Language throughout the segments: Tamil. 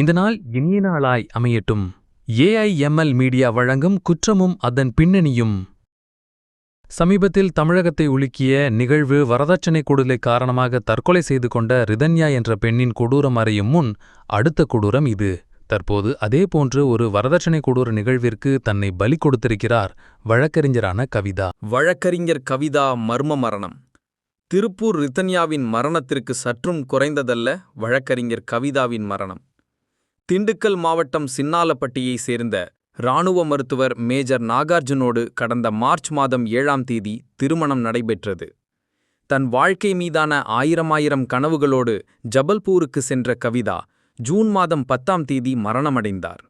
இந்த நாள் இனிய நாளாய் அமையட்டும். ஏஐஎம்எல் மீடியா வழங்கும் குற்றமும் அதன் பின்னணியும். சமீபத்தில் தமிழகத்தை உலுக்கிய நிகழ்வு வரதட்சணை கொடுலை காரணமாக தற்கொலை செய்து கொண்ட ரிதன்யா என்ற பெண்ணின் கொடூரம் அறியும் முன் அடுத்த கொடூரம் இது. தற்போது அதேபோன்று ஒரு வரதட்சணை கொடூர நிகழ்விற்கு தன்னை பலி கொடுத்திருக்கிறார் வழக்கறிஞரான கவிதா. வழக்கறிஞர் கவிதா மர்ம மரணம். திருப்பூர் ரிதன்யாவின் மரணத்திற்கு சற்றும் குறைந்ததல்ல வழக்கறிஞர் கவிதாவின் மரணம். திண்டுக்கல் மாவட்டம் சின்னாலப்பட்டியைச் சேர்ந்த இராணுவ மருத்துவர் மேஜர் நாகார்ஜுனோடு கடந்த மார்ச் மாதம் 7ஆம் தேதி திருமணம் நடைபெற்றது. தன் வாழ்க்கை மீதான ஆயிரமாயிரம் கனவுகளோடு ஜபல்பூருக்கு சென்ற கவிதா ஜூன் மாதம் 10ஆம் தேதி மரணமடைந்தார்.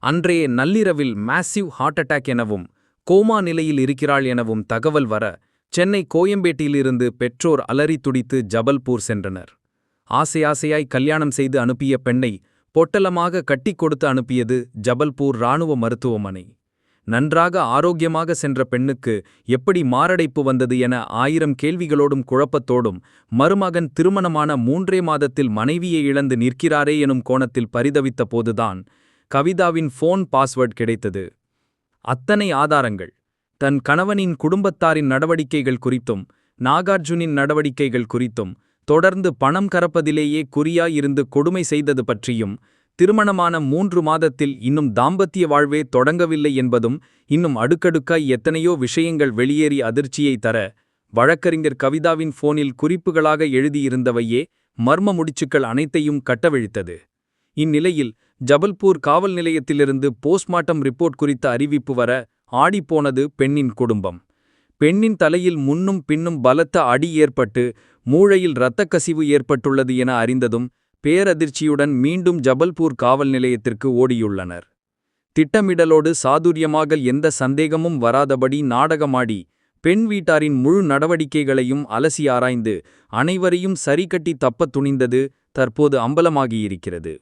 அன்றைய நள்ளிரவில் மேசிவ் ஹார்ட் அட்டாக் எனவும் கோமா நிலையில் இருக்கிறாள் எனவும் தகவல் வர சென்னை கோயம்பேட்டிலிருந்து பெற்றோர் அலறி துடித்து ஜபல்பூர் சென்றனர். ஆசையாய் கல்யாணம் செய்து அனுப்பிய பெண்ணை பொட்டலமாக கட்டிக் கொடுத்து அனுப்பியது ஜபல்பூர் இராணுவ மருத்துவமனை. நன்றாக ஆரோக்கியமாக சென்ற பெண்ணுக்கு எப்படி மாரடைப்பு வந்தது என 1000 கேள்விகளோடும் குழப்பத்தோடும் மருமகன் திருமணமான 3 மாதத்தில் மனைவியை இழந்து நிற்கிறாரே எனும் கோணத்தில் பரிதவித்த போதுதான் கவிதாவின் ஃபோன் பாஸ்வேர்ட் கிடைத்தது. அத்தனை ஆதாரங்கள் தன் கணவனின் குடும்பத்தாரின் நடவடிக்கைகள் குறித்தும் நாகார்ஜுனின் நடவடிக்கைகள் குறித்தும் தொடர்ந்து பணம் கறப்பதிலேயே குறியாயிருந்து கொடுமை செய்தது பற்றியும் திருமணமான 3 மாதத்தில் இன்னும் தாம்பத்திய வாழ்வே தொடங்கவில்லை என்பதும் இன்னும் அடுக்கடுக்காய் எத்தனையோ விஷயங்கள் வெளியேறி அதிர்ச்சியை தர வழக்கறிஞர் கவிதாவின் ஃபோனில் குறிப்புகளாக எழுதியிருந்தவையே மர்ம முடிச்சுக்கள் அனைத்தையும் கட்டவிழ்த்தது. இந்நிலையில் ஜபல்பூர் காவல் நிலையத்திலிருந்து போஸ்ட்மார்ட்டம் ரிப்போர்ட் குறித்த அறிவிப்பு வர ஆடிப்போனது பெண்ணின் குடும்பம். பெண்ணின் தலையில் முன்னும் பின்னும் பலத்த அடி ஏற்பட்டு மூளையில் இரத்தக்கசிவு ஏற்பட்டுள்ளது என அறிந்ததும் பேரதிர்ச்சியுடன் மீண்டும் ஜபல்பூர் காவல் நிலையத்திற்கு ஓடியுள்ளனர். திட்டமிடலோடு சாதுரியமாக எந்த சந்தேகமும் வராதபடி நாடகமாடி பெண் வீட்டாரின் முழு நடவடிக்கைகளையும் அலசி ஆராய்ந்து அனைவரையும் சரிகட்டி தப்பத் துணிந்தது தற்போது அம்பலமாகியிருக்கிறது.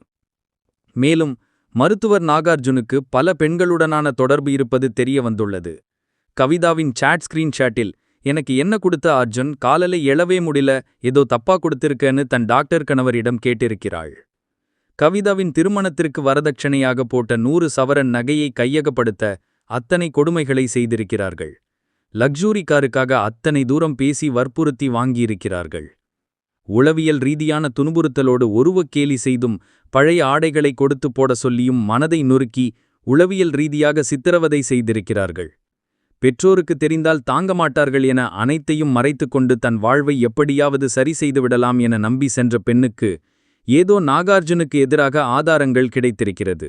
மேலும் மருத்துவர் நாகார்ஜுனுக்கு பல பெண்களுடனான தொடர்பு இருப்பது தெரிய வந்துள்ளது. கவிதாவின் சாட் ஸ்கிரீன்ஷாட்டில் எனக்கு என்ன கொடுத்த அர்ஜுன் காலலை எழவே முடியல, ஏதோ தப்பா கொடுத்திருக்கேன்னு தன் டாக்டர் கணவரிடம் கேட்டிருக்கிறாள். கவிதாவின் திருமணத்திற்கு வரதட்சணையாக போட்ட 100 சவரன் நகையை கையகப்படுத்த அத்தனை கொடுமைகளை செய்திருக்கிறார்கள். லக்ஸூரி காருக்காக அத்தனை தூரம் பேசி வற்புறுத்தி வாங்கியிருக்கிறார்கள். உளவியல் ரீதியான துன்புறுத்தலோடு ஒருவக்கேலி செய்தும் பழைய ஆடைகளை கொடுத்து போட சொல்லியும் மனதை நொறுக்கி உளவியல் ரீதியாக சித்திரவதை செய்திருக்கிறார்கள். பெற்றோருக்கு தெரிந்தால் தாங்க மாட்டார்கள் என அனைத்தையும் மறைத்துக்கொண்டு தன் வாழ்வை எப்படியாவது சரி செய்துவிடலாம் என நம்பி சென்ற பெண்ணுக்கு ஏதோ நாகார்ஜுனுக்கு எதிராக ஆதாரங்கள் கிடைத்திருக்கிறது.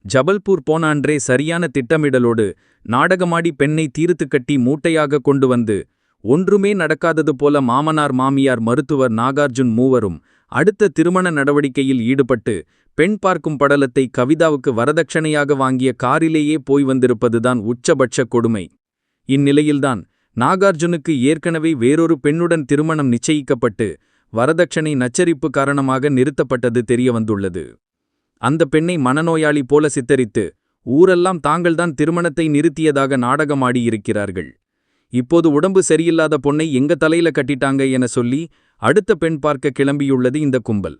ஜபல்பூர் போன அன்றே சரியான திட்டமிடலோடு நாடகமாடி பெண்ணை தீர்த்து கட்டி மூட்டையாக கொண்டு வந்து ஒன்றுமே நடக்காதது போல மாமனார் மாமியார் மருத்துவர் நாகார்ஜுன் மூவரும் அடுத்த திருமண நடவடிக்கையில் ஈடுபட்டு பெண் பார்க்கும் படலத்தை கவிதாவுக்கு வரதட்சணையாக வாங்கிய காரிலேயே போய் வந்திருப்பதுதான் உச்சபட்ச கொடுமை. இந்நிலையில்தான் நாகார்ஜுனுக்கு ஏற்கனவே வேறொரு பெண்ணுடன் திருமணம் நிச்சயிக்கப்பட்டு வரதட்சணை நச்சரிப்பு காரணமாக நிறுத்தப்பட்டது தெரியவந்துள்ளது. அந்த பெண்ணை மனநோயாளி போல சித்தரித்து ஊரெல்லாம் தாங்கள்தான் திருமணத்தை நிறுத்தியதாக நாடகமாடியிருக்கிறார்கள். இப்போது உடம்பு சரியில்லாத பொண்ணை எங்க தலையில கட்டிட்டாங்க என சொல்லி அடுத்த பெண் பார்க்க கிளம்பியுள்ளது இந்த கும்பல்.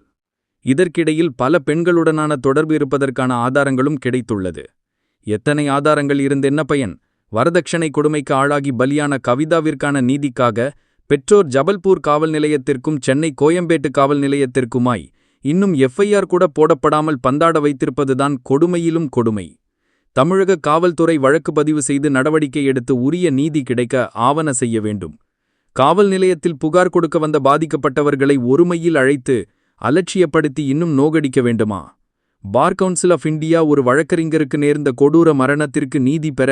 இதற்கிடையில் பல பெண்களுடனான தொடர்பு இருப்பதற்கான ஆதாரங்களும் கிடைத்துள்ளது. எத்தனை ஆதாரங்கள் இருந்தென்ன பயன்? வரதட்சணை கொடுமைக்கு ஆளாகி பலியான கவிதாவிற்கான நீதிக்காக பெற்றோர் ஜபல்பூர் காவல் நிலையத்திற்கும் சென்னை கோயம்பேட்டு காவல் நிலையத்திற்குமாய் இன்னும் எஃப்ஐஆர் கூட போடப்படாமல் பந்தாட வைத்திருப்பதுதான் கொடுமையிலும் கொடுமை. தமிழக காவல்துறை வழக்கு பதிவு செய்து நடவடிக்கை எடுத்து உரிய நீதி கிடைக்க ஆவண செய்ய வேண்டும். காவல் நிலையத்தில் புகார் கொடுக்க வந்த பாதிக்கப்பட்டவர்களை ஒருமையில் அழைத்து அலட்சியப்படுத்தி இன்னும் நோகடிக்க வேண்டுமா? பார் கவுன்சில் ஆஃப் இந்தியா ஒரு வழக்கறிஞருக்கு நேர்ந்த கொடூர மரணத்திற்கு நீதி பெற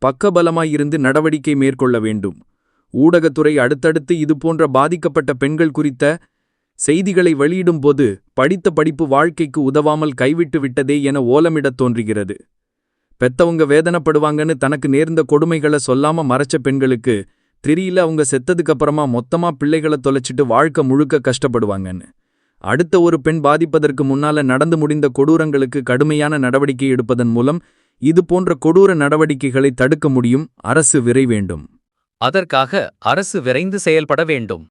பக்கபலமாயிருந்து நடவடிக்கை மேற்கொள்ள வேண்டும். ஊடகத்துறை அடுத்தடுத்து இதுபோன்ற பாதிக்கப்பட்ட பெண்கள் குறித்த செய்திகளை வெளியிடும்போது படித்த படிப்பு வாழ்க்கைக்கு உதவாமல் கைவிட்டு விட்டதே என ஓலமிடத் தோன்றுகிறது. பெத்தவங்க வேதனைப்படுவாங்கன்னு தனக்கு நேர்ந்த கொடுமைகளை சொல்லாம மறைச்ச பெண்களுக்கு தெரியல அவங்க செத்ததுக்கப்புறமா மொத்தமா பிள்ளைகளை தொலைச்சிட்டு வாழ்க்கை முழுக்க கஷ்டப்படுவாங்கன்னு. அடுத்த ஒரு பெண் பாதிப்பதற்கு முன்னால நடந்து முடிந்த கொடூரங்களுக்கு கடுமையான நடவடிக்கை எடுப்பதன் மூலம் இதுபோன்ற கொடூர நடவடிக்கைகளை தடுக்க முடியும். அரசு விரைவேண்டும். அதற்காக அரசு விரைந்து செயல்பட வேண்டும்.